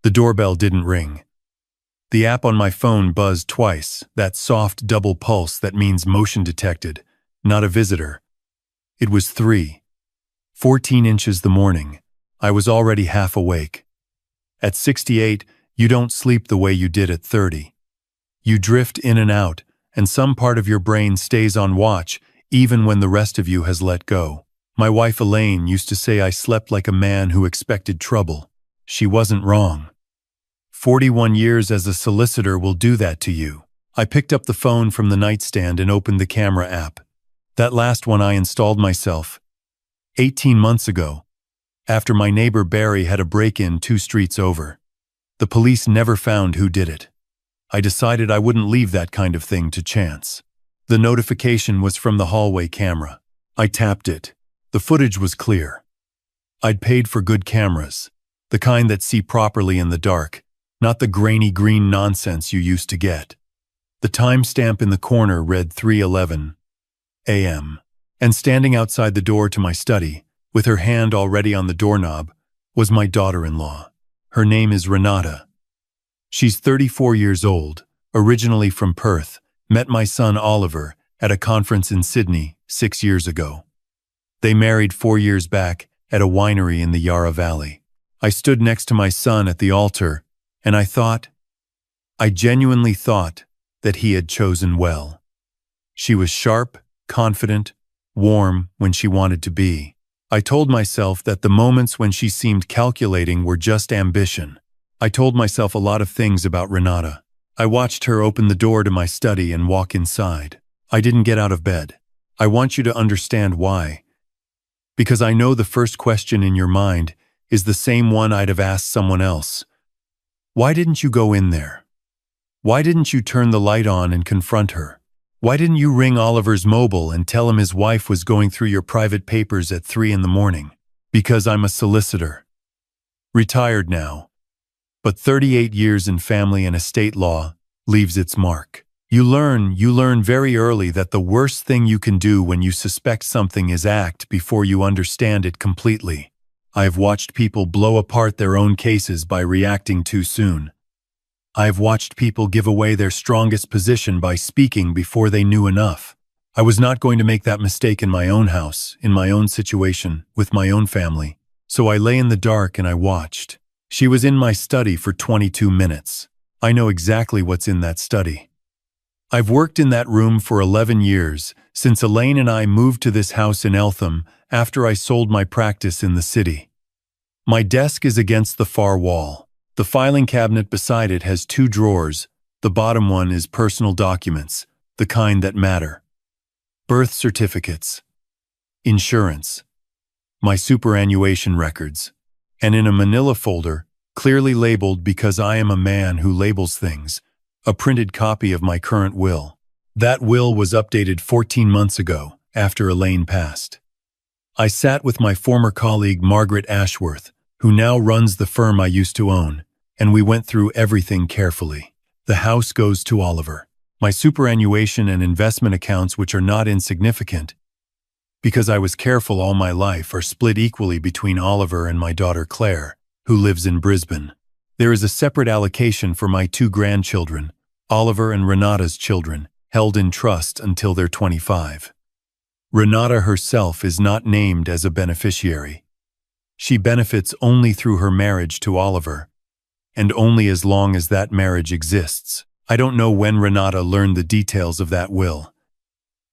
The doorbell didn't ring. The app on my phone buzzed twice, that soft double pulse that means motion detected, not a visitor. It was 3:14 inches the morning. I was already half awake. At 68, you don't sleep the way you did at 30. You drift in and out, and some part of your brain stays on watch even when the rest of you has let go. My wife Elaine used to say I slept like a man who expected trouble. She wasn't wrong. 41 years as a solicitor will do that to you. I picked up the phone from the nightstand and opened the camera app. That last one I installed myself 18 months ago, after my neighbor Barry had a break-in 2 streets over. The police never found who did it. I decided I wouldn't leave that kind of thing to chance. The notification was from the hallway camera. I tapped it. The footage was clear. I'd paid for good cameras, the kind that see properly in the dark, not the grainy green nonsense you used to get. The timestamp in the corner read 3:11 a.m. And standing outside the door to my study, with her hand already on the doorknob, was my daughter-in-law. Her name is Renata. She's 34 years old, originally from Perth, met my son Oliver at a conference in Sydney 6 years ago. They married 4 years back at a winery in the Yarra Valley. I stood next to my son at the altar, and I genuinely thought that he had chosen well. She was sharp, confident, warm when she wanted to be. I told myself that the moments when she seemed calculating were just ambition. I told myself a lot of things about Renata. I watched her open the door to my study and walk inside. I didn't get out of bed. I want you to understand why. Because I know the first question in your mind is the same one I'd have asked someone else. Why didn't you go in there? Why didn't you turn the light on and confront her? Why didn't you ring Oliver's mobile and tell him his wife was going through your private papers at 3 in the morning? Because I'm a solicitor. Retired now. But 38 years in family and estate law leaves its mark. You learn very early that the worst thing you can do when you suspect something is act before you understand it completely. I have watched people blow apart their own cases by reacting too soon. I have watched people give away their strongest position by speaking before they knew enough. I was not going to make that mistake in my own house, in my own situation, with my own family. So I lay in the dark and I watched. She was in my study for 22 minutes. I know exactly what's in that study. I've worked in that room for 11 years, since Elaine and I moved to this house in Eltham after I sold my practice in the city. My desk is against the far wall. The filing cabinet beside it has 2 drawers. The bottom one is personal documents, the kind that matter. Birth certificates, insurance, my superannuation records, and in a manila folder, clearly labeled because I am a man who labels things, a printed copy of my current will. That will was updated 14 months ago, after Elaine passed. I sat with my former colleague Margaret Ashworth, who now runs the firm I used to own, and we went through everything carefully. The house goes to Oliver. My superannuation and investment accounts, which are not insignificant, because I was careful all my life, are split equally between Oliver and my daughter Claire, who lives in Brisbane. There is a separate allocation for my 2 grandchildren, Oliver and Renata's children, held in trust until they're 25. Renata herself is not named as a beneficiary. She benefits only through her marriage to Oliver, and only as long as that marriage exists. I don't know when Renata learned the details of that will.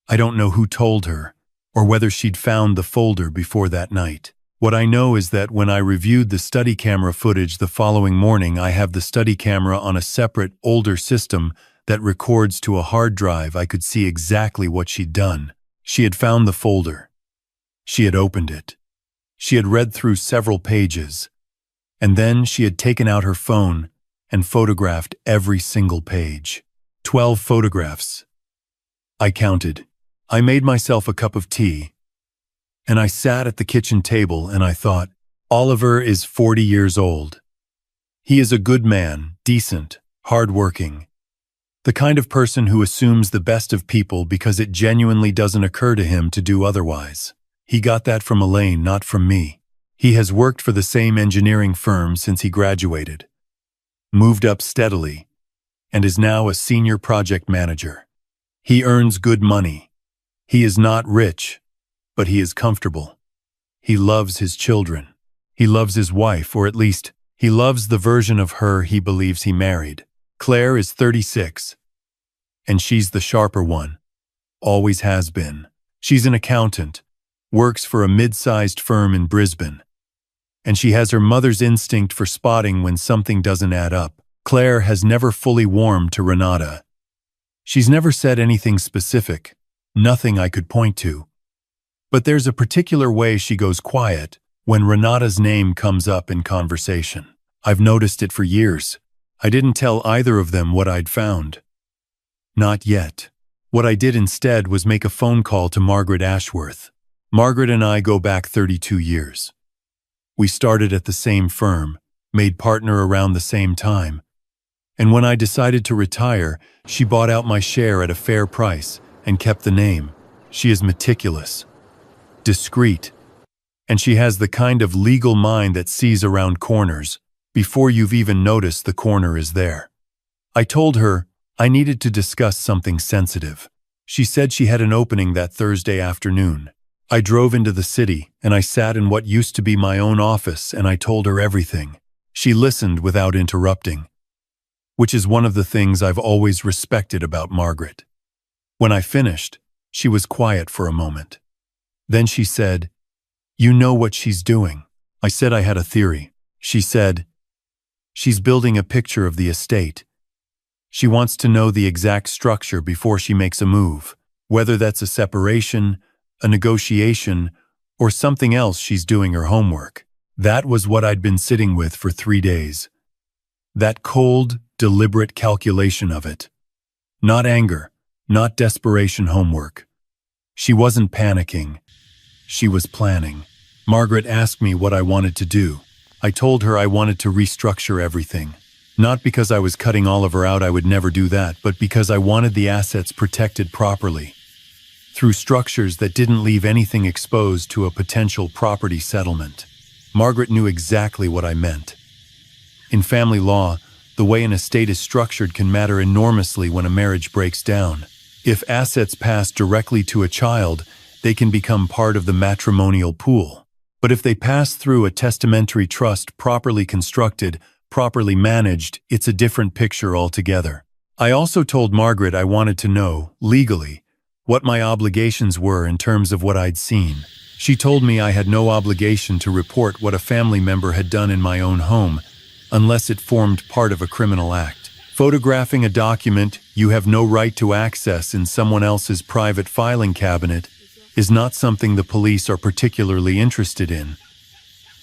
I don't know who told her, or whether she'd found the folder before that night. What I know is that when I reviewed the study camera footage the following morning, I have the study camera on a separate, older system that records to a hard drive. I could see exactly what she'd done. She had found the folder. She had opened it. She had read through several pages, and then she had taken out her phone and photographed every single page. 12 photographs. I counted. I made myself a cup of tea, and I sat at the kitchen table and I thought, Oliver is 40 years old. He is a good man, decent, hardworking. The kind of person who assumes the best of people because it genuinely doesn't occur to him to do otherwise. He got that from Elaine, not from me. He has worked for the same engineering firm since he graduated. moved up steadily, and is now a senior project manager. He earns good money. He is not rich, but he is comfortable. He loves his children. He loves his wife, or at least, he loves the version of her he believes he married. Claire is 36, and she's the sharper one. Always has been. She's an accountant, works for a mid-sized firm in Brisbane, and she has her mother's instinct for spotting when something doesn't add up. Claire has never fully warmed to Renata. She's never said anything specific, nothing I could point to. But there's a particular way she goes quiet when Renata's name comes up in conversation. I've noticed it for years. I didn't tell either of them what I'd found. Not yet. What I did instead was make a phone call to Margaret Ashworth. Margaret and I go back 32 years. We started at the same firm, made partner around the same time. And when I decided to retire, she bought out my share at a fair price and kept the name. She is meticulous, discreet, and she has the kind of legal mind that sees around corners before you've even noticed the corner is there. I told her I needed to discuss something sensitive. She said she had an opening that Thursday afternoon. I drove into the city and I sat in what used to be my own office and I told her everything. She listened without interrupting, which is one of the things I've always respected about Margaret. When I finished, she was quiet for a moment. Then she said, "You know what she's doing." I said I had a theory. She said, "She's building a picture of the estate. She wants to know the exact structure before she makes a move, whether that's a separation, a negotiation, or something else. She's doing her homework." That was what I'd been sitting with for 3 days. That cold, deliberate calculation of it. Not anger, not desperation homework. She wasn't panicking. She was planning. Margaret asked me what I wanted to do. I told her I wanted to restructure everything. Not because I was cutting Oliver out, I would never do that, but because I wanted the assets protected properly, through structures that didn't leave anything exposed to a potential property settlement. Margaret knew exactly what I meant. In family law, the way an estate is structured can matter enormously when a marriage breaks down. If assets pass directly to a child, they can become part of the matrimonial pool. But if they pass through a testamentary trust properly constructed, properly managed, it's a different picture altogether. I also told Margaret I wanted to know, legally, what my obligations were in terms of what I'd seen. She told me I had no obligation to report what a family member had done in my own home, unless it formed part of a criminal act. Photographing a document you have no right to access in someone else's private filing cabinet is not something the police are particularly interested in.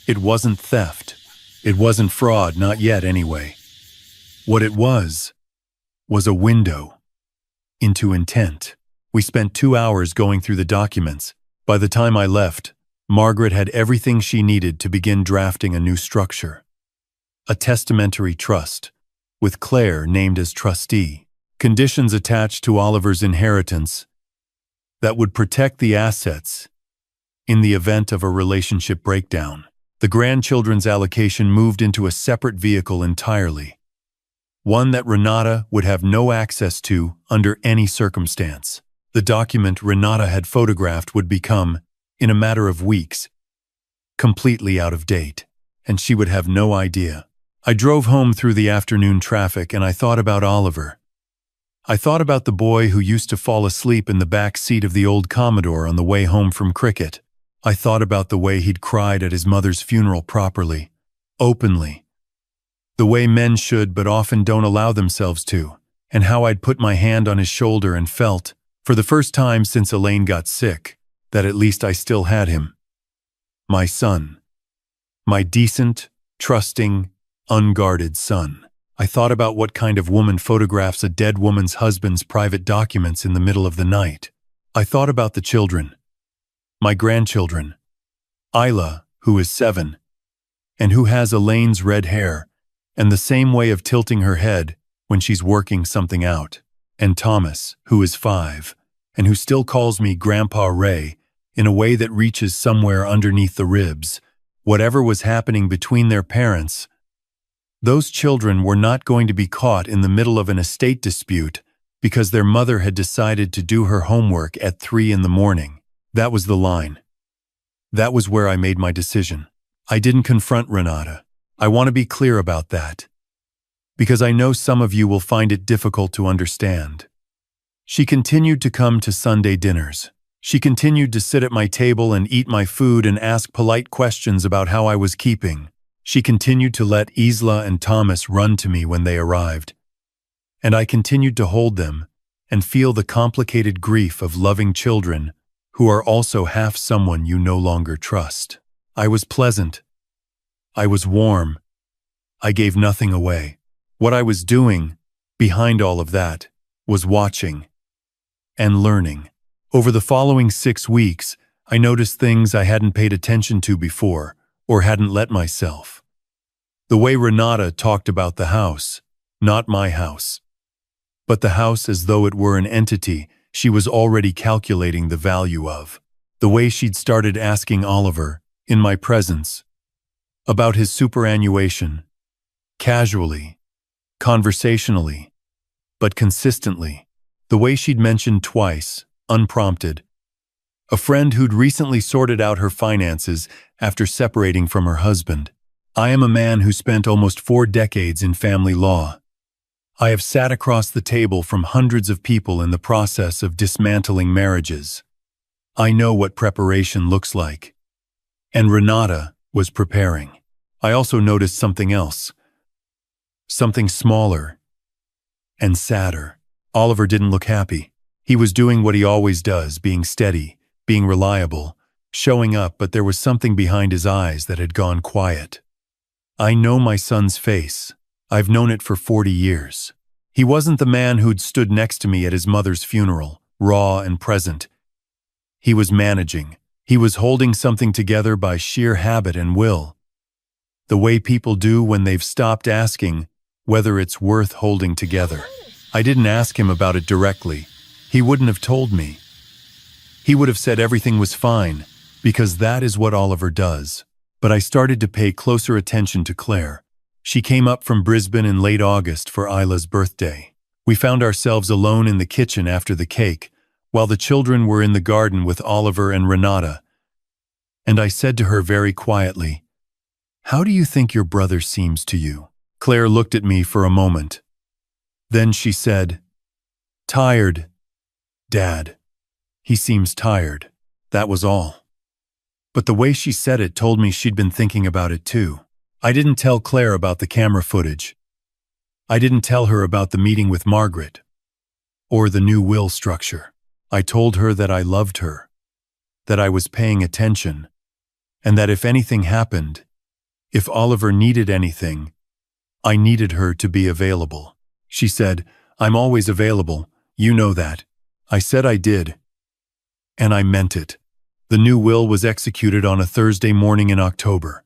It wasn't theft. It wasn't fraud, not yet anyway. What it was a window into intent. We spent 2 hours going through the documents. By the time I left, Margaret had everything she needed to begin drafting a new structure. A testamentary trust, with Claire named as trustee. Conditions attached to Oliver's inheritance that would protect the assets in the event of a relationship breakdown. The grandchildren's allocation moved into a separate vehicle entirely, one that Renata would have no access to under any circumstance. The document Renata had photographed would become, in a matter of weeks, completely out of date, and she would have no idea. I drove home through the afternoon traffic and I thought about Oliver. I thought about the boy who used to fall asleep in the back seat of the old Commodore on the way home from cricket. I thought about the way he'd cried at his mother's funeral properly, openly, the way men should but often don't allow themselves to, and how I'd put my hand on his shoulder and felt, for the first time since Elaine got sick, that at least I still had him. My son. My decent, trusting, unguarded son. I thought about what kind of woman photographs a dead woman's husband's private documents in the middle of the night. I thought about the children. My grandchildren. Isla, who is 7, and who has Elaine's red hair, and the same way of tilting her head when she's working something out. And Thomas, who is 5, and who still calls me Grandpa Ray in a way that reaches somewhere underneath the ribs. Whatever was happening between their parents Those children were not going to be caught in the middle of an estate dispute because their mother had decided to do her homework at 3 in the morning. That was the line. That was where I made my decision. I didn't confront Renata. I want to be clear about that, because I know some of you will find it difficult to understand. She continued to come to Sunday dinners. She continued to sit at my table and eat my food and ask polite questions about how I was keeping. She continued to let Isla and Thomas run to me when they arrived. And I continued to hold them and feel the complicated grief of loving children who are also half someone you no longer trust. I was pleasant. I was warm. I gave nothing away. What I was doing, behind all of that, was watching and learning. Over the following 6 weeks, I noticed things I hadn't paid attention to before or hadn't let myself. The way Renata talked about the house, not my house, but the house as though it were an entity she was already calculating the value of. The way she'd started asking Oliver, in my presence, about his superannuation, casually, conversationally, but consistently. The way she'd mentioned twice, unprompted, a friend who'd recently sorted out her finances after separating from her husband. I am a man who spent almost 4 decades in family law. I have sat across the table from hundreds of people in the process of dismantling marriages. I know what preparation looks like. And Renata was preparing. I also noticed something else. Something smaller and sadder. Oliver didn't look happy. He was doing what he always does, being steady, being reliable, showing up, but there was something behind his eyes that had gone quiet. I know my son's face. I've known it for 40 years. He wasn't the man who'd stood next to me at his mother's funeral, raw and present. He was managing. He was holding something together by sheer habit and will. The way people do when they've stopped asking whether it's worth holding together. I didn't ask him about it directly. He wouldn't have told me. He would have said everything was fine, because that is what Oliver does. But I started to pay closer attention to Claire. She came up from Brisbane in late August for Isla's birthday. We found ourselves alone in the kitchen after the cake, while the children were in the garden with Oliver and Renata. And I said to her very quietly, "How do you think your brother seems to you?" Claire looked at me for a moment. Then she said, "Tired, Dad. He seems tired." That was all. But the way she said it told me she'd been thinking about it too. I didn't tell Claire about the camera footage. I didn't tell her about the meeting with Margaret, or the new will structure. I told her that I loved her, that I was paying attention, and that if anything happened, if Oliver needed anything, I needed her to be available. She said, "I'm always available, you know that." I said I did, and I meant it. The new will was executed on a Thursday morning in October.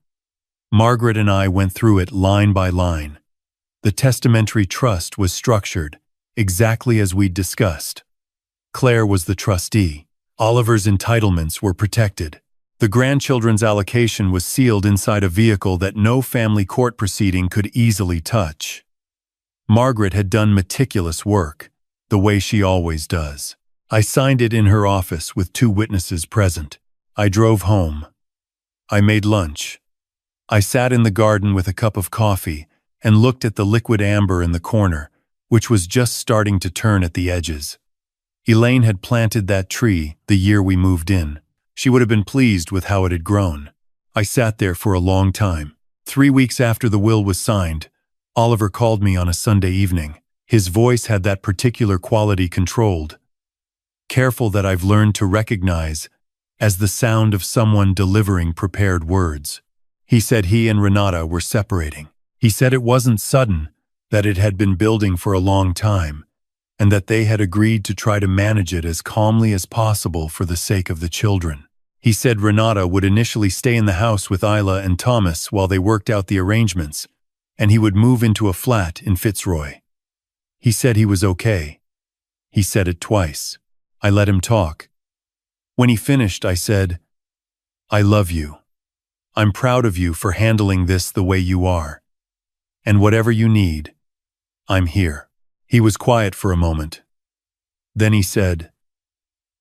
Margaret and I went through it line by line. The testamentary trust was structured exactly as we'd discussed. Claire was the trustee. Oliver's entitlements were protected. The grandchildren's allocation was sealed inside a vehicle that no family court proceeding could easily touch. Margaret had done meticulous work, the way she always does. I signed it in her office with 2 witnesses present. I drove home. I made lunch. I sat in the garden with a cup of coffee and looked at the liquid amber in the corner, which was just starting to turn at the edges. Elaine had planted that tree the year we moved in. She would have been pleased with how it had grown. I sat there for a long time. 3 weeks after the will was signed, Oliver called me on a Sunday evening. His voice had that particular quality, controlled, careful, that I've learned to recognize as the sound of someone delivering prepared words. He said he and Renata were separating. He said it wasn't sudden, that it had been building for a long time, and that they had agreed to try to manage it as calmly as possible for the sake of the children. He said Renata would initially stay in the house with Isla and Thomas while they worked out the arrangements, and he would move into a flat in Fitzroy. He said he was okay. He said it twice. I let him talk. When he finished, I said, "I love you. I'm proud of you for handling this the way you are. And whatever you need, I'm here." He was quiet for a moment. Then he said,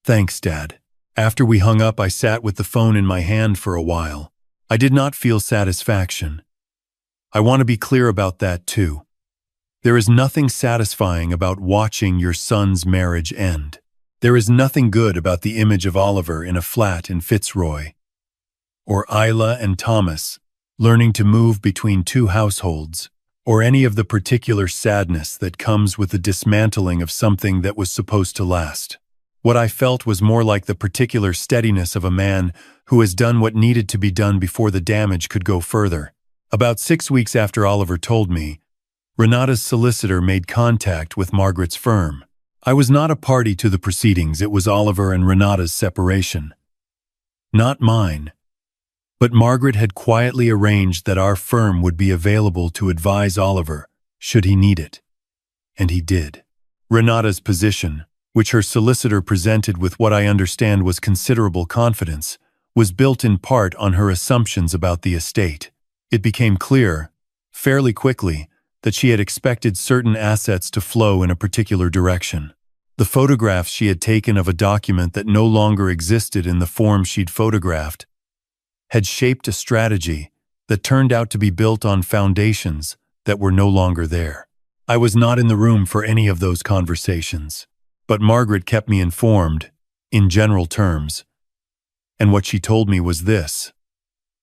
"Thanks, Dad." After we hung up, I sat with the phone in my hand for a while. I did not feel satisfaction. I want to be clear about that too. There is nothing satisfying about watching your son's marriage end. There is nothing good about the image of Oliver in a flat in Fitzroy, or Isla and Thomas learning to move between two households, or any of the particular sadness that comes with the dismantling of something that was supposed to last. What I felt was more like the particular steadiness of a man who has done what needed to be done before the damage could go further. About 6 weeks after Oliver told me, Renata's solicitor made contact with Margaret's firm. I was not a party to the proceedings. It was Oliver and Renata's separation, not mine. But Margaret had quietly arranged that our firm would be available to advise Oliver should he need it. And he did. Renata's position, which her solicitor presented with what I understand was considerable confidence, was built in part on her assumptions about the estate. It became clear, fairly quickly, that she had expected certain assets to flow in a particular direction. The photographs she had taken of a document that no longer existed in the form she'd photographed had shaped a strategy that turned out to be built on foundations that were no longer there. I was not in the room for any of those conversations, but Margaret kept me informed, in general terms. And what she told me was this.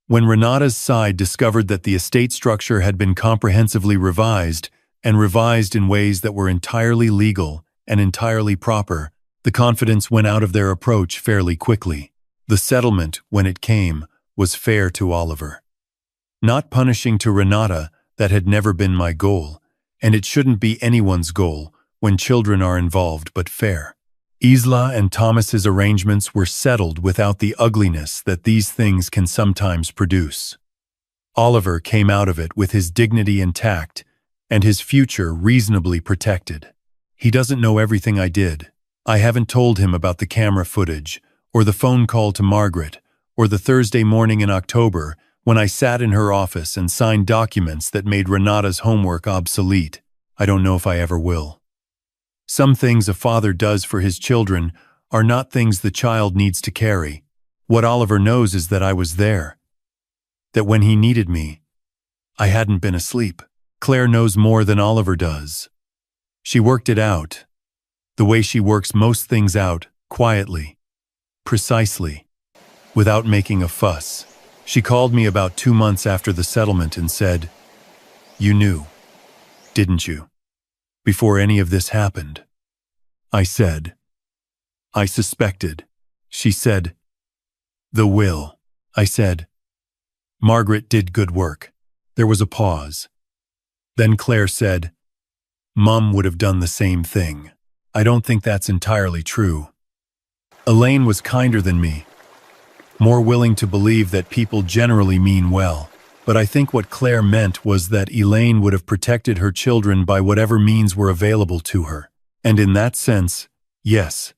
When Renata's side discovered that the estate structure had been comprehensively revised, and revised in ways that were entirely legal and entirely proper, the confidence went out of their approach fairly quickly. The settlement, when it came, was fair to Oliver. Not punishing to Renata, that had never been my goal, and it shouldn't be anyone's goal when children are involved, but fair. Isla and Thomas's arrangements were settled without the ugliness that these things can sometimes produce. Oliver came out of it with his dignity intact and his future reasonably protected. He doesn't know everything I did. I haven't told him about the camera footage, or the phone call to Margaret, or the Thursday morning in October when I sat in her office and signed documents that made Renata's homework obsolete. I don't know if I ever will. Some things a father does for his children are not things the child needs to carry. What Oliver knows is that I was there, that when he needed me, I hadn't been asleep. Claire knows more than Oliver does. She worked it out, the way she works most things out, quietly, precisely, without making a fuss. She called me about 2 months after the settlement and said, "You knew, didn't you, before any of this happened?" I said, "I suspected." She said, "The will." I said, "Margaret did good work." There was a pause. Then Claire said, "Mum would have done the same thing." I don't think that's entirely true. Elaine was kinder than me, more willing to believe that people generally mean well. But I think what Claire meant was that Elaine would have protected her children by whatever means were available to her. And in that sense, yes.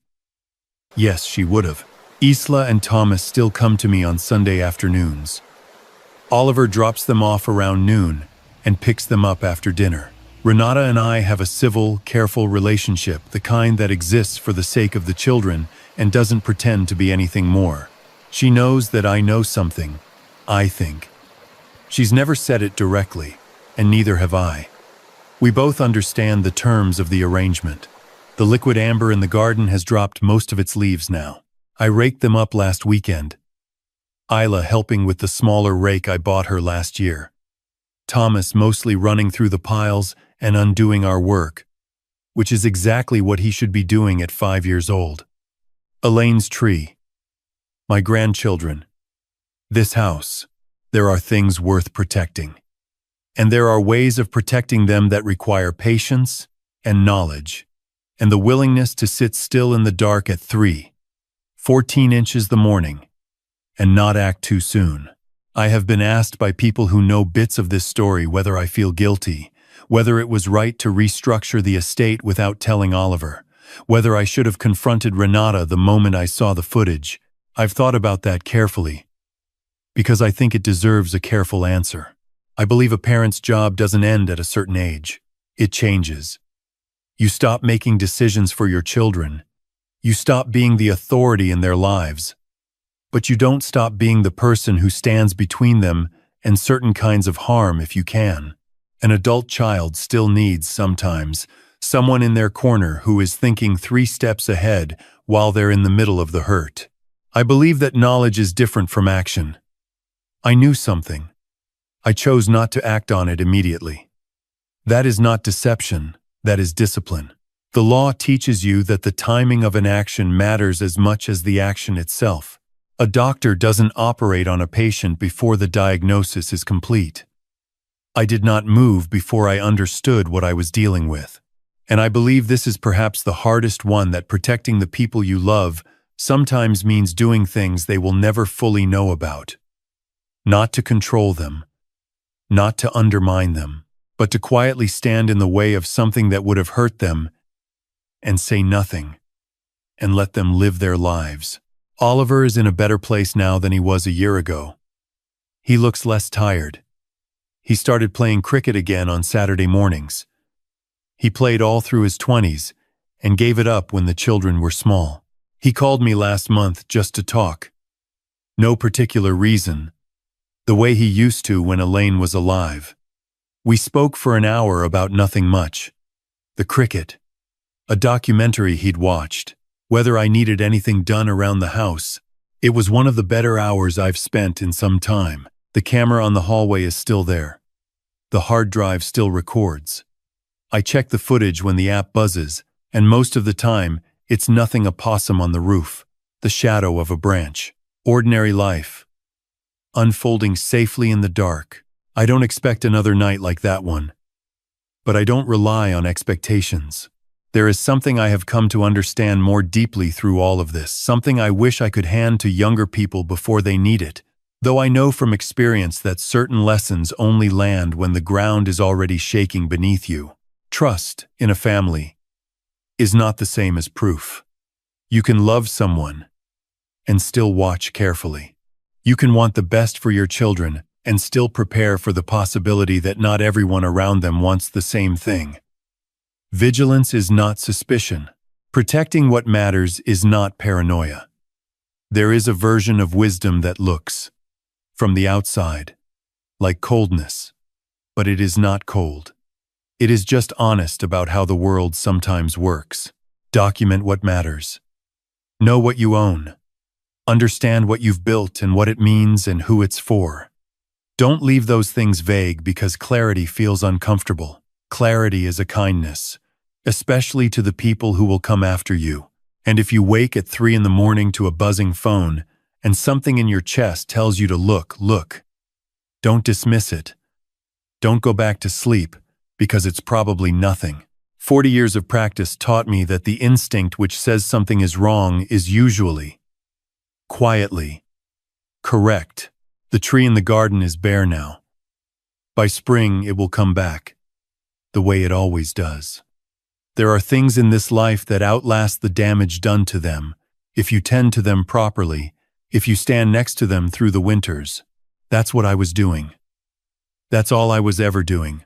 Yes, she would have. Isla and Thomas still come to me on Sunday afternoons. Oliver drops them off around noon and picks them up after dinner. Renata and I have a civil, careful relationship, the kind that exists for the sake of the children and doesn't pretend to be anything more. She knows that I know something, I think. She's never said it directly, and neither have I. We both understand the terms of the arrangement. The liquid amber in the garden has dropped most of its leaves now. I raked them up last weekend, Isla helping with the smaller rake I bought her last year. Thomas mostly running through the piles and undoing our work, which is exactly what he should be doing at 5 years old. Elaine's tree, my grandchildren, this house. There are things worth protecting. And there are ways of protecting them that require patience and knowledge, and the willingness to sit still in the dark at 14 inches the morning, and not act too soon. I have been asked by people who know bits of this story whether I feel guilty, whether it was right to restructure the estate without telling Oliver, whether I should have confronted Renata the moment I saw the footage. I've thought about that carefully, because I think it deserves a careful answer. I believe a parent's job doesn't end at a certain age. It changes. You stop making decisions for your children. You stop being the authority in their lives. But you don't stop being the person who stands between them and certain kinds of harm if you can. An adult child still needs, sometimes, someone in their corner who is thinking 3 steps ahead while they're in the middle of the hurt. I believe that knowledge is different from action. I knew something. I chose not to act on it immediately. That is not deception, that is discipline. The law teaches you that the timing of an action matters as much as the action itself. A doctor doesn't operate on a patient before the diagnosis is complete. I did not move before I understood what I was dealing with. And I believe this is perhaps the hardest one, that protecting the people you love sometimes means doing things they will never fully know about. Not to control them, not to undermine them, but to quietly stand in the way of something that would have hurt them and say nothing, and let them live their lives. Oliver is in a better place now than he was a year ago. He looks less tired. He started playing cricket again on Saturday mornings. He played all through his 20s and gave it up when the children were small. He called me last month just to talk. No particular reason. The way he used to when Elaine was alive. We spoke for an hour about nothing much. The cricket. A documentary he'd watched. Whether I needed anything done around the house. It was one of the better hours I've spent in some time. The camera on the hallway is still there. The hard drive still records. I check the footage when the app buzzes, and most of the time, it's nothing. A possum on the roof, the shadow of a branch. Ordinary life. Unfolding safely in the dark. I don't expect another night like that one. But I don't rely on expectations. There is something I have come to understand more deeply through all of this, something I wish I could hand to younger people before they need it, though I know from experience that certain lessons only land when the ground is already shaking beneath you. Trust in a family is not the same as proof. You can love someone and still watch carefully. You can want the best for your children and still prepare for the possibility that not everyone around them wants the same thing. Vigilance is not suspicion. Protecting what matters is not paranoia. There is a version of wisdom that looks, from the outside, like coldness, but it is not cold. It is just honest about how the world sometimes works. Document what matters. Know what you own. Understand what you've built and what it means and who it's for. Don't leave those things vague because clarity feels uncomfortable. Clarity is a kindness, especially to the people who will come after you. And if you wake at 3 in the morning to a buzzing phone and something in your chest tells you to look. Don't dismiss it. Don't go back to sleep because it's probably nothing. 40 years of practice taught me that the instinct which says something is wrong is usually, quietly, correct. The tree in the garden is bare now. By spring, it will come back, the way it always does. There are things in this life that outlast the damage done to them, if you tend to them properly, if you stand next to them through the winters. That's what I was doing. That's all I was ever doing.